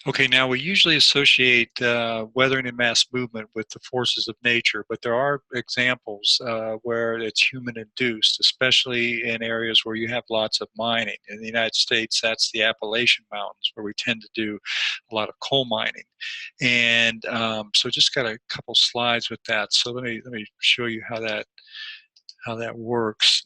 Okay, now we usually associate weathering and mass movement with the forces of nature, but there are examples where it's human-induced, especially in areas where you have lots of mining. In the United States, that's the Appalachian Mountains, where we tend to do a lot of coal mining. And so just got a couple slides with that. So let me show you how that works.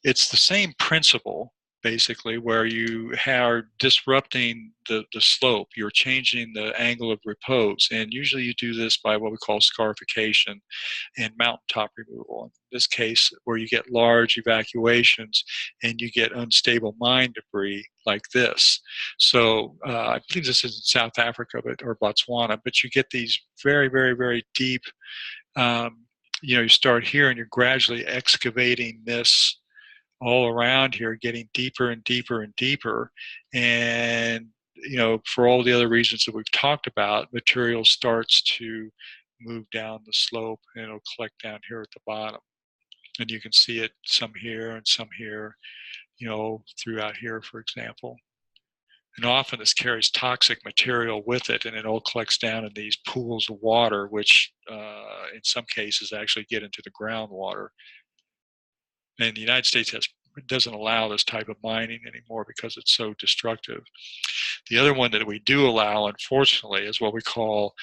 It's the same principle, basically, where you are disrupting the slope. You're changing the angle of repose, and usually you do this by what we call scarification and mountaintop removal. In this case, where you get large evacuations and you get unstable mine debris like this. So I believe this is in South Africa or Botswana, but you get these very, very, very deep, you start here and you're gradually excavating this all around here, getting deeper and deeper and deeper. And, for all the other reasons that we've talked about, material starts to move down the slope and it'll collect down here at the bottom. And you can see it some here and some here, throughout here, for example. And often this carries toxic material with it, and it all collects down in these pools of water, which in some cases actually get into the groundwater. And the United States doesn't allow this type of mining anymore because it's so destructive. The other one that we do allow, unfortunately, is what we call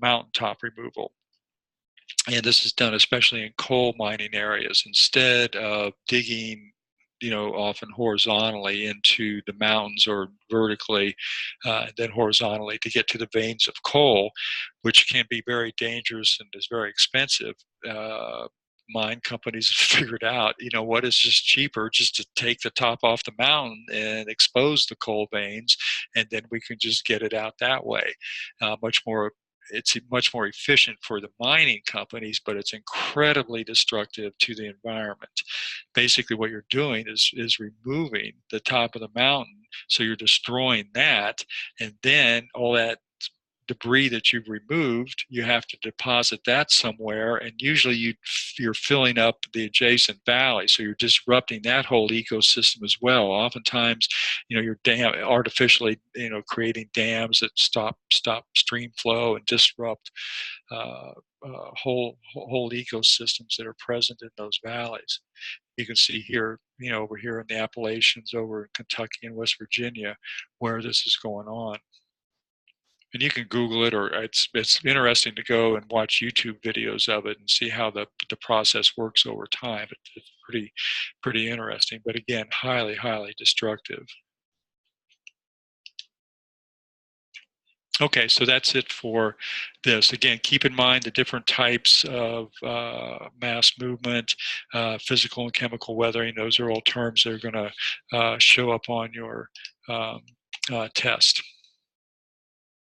mountaintop removal. And this is done especially in coal mining areas. Instead of digging, often horizontally into the mountains or vertically, then horizontally to get to the veins of coal, which can be very dangerous and is very expensive. Mine companies have figured out, what is just cheaper, just to take the top off the mountain and expose the coal veins, and then we can just get it out that way. It's much more efficient for the mining companies, but it's incredibly destructive to the environment. Basically, what you're doing is removing the top of the mountain, so you're destroying that, and then all that debris that you've removed, you have to deposit that somewhere, and usually you're filling up the adjacent valley, so you're disrupting that whole ecosystem as well. Oftentimes, you're artificially, creating dams that stop stream flow and disrupt whole ecosystems that are present in those valleys. You can see here, over here in the Appalachians, over in Kentucky and West Virginia, where this is going on. And you can Google it, or it's interesting to go and watch YouTube videos of it and see how the process works over time. It's pretty interesting, but again, highly, highly destructive. Okay, so that's it for this. Again, keep in mind the different types of mass movement, physical and chemical weathering. Those are all terms that are going to show up on your test.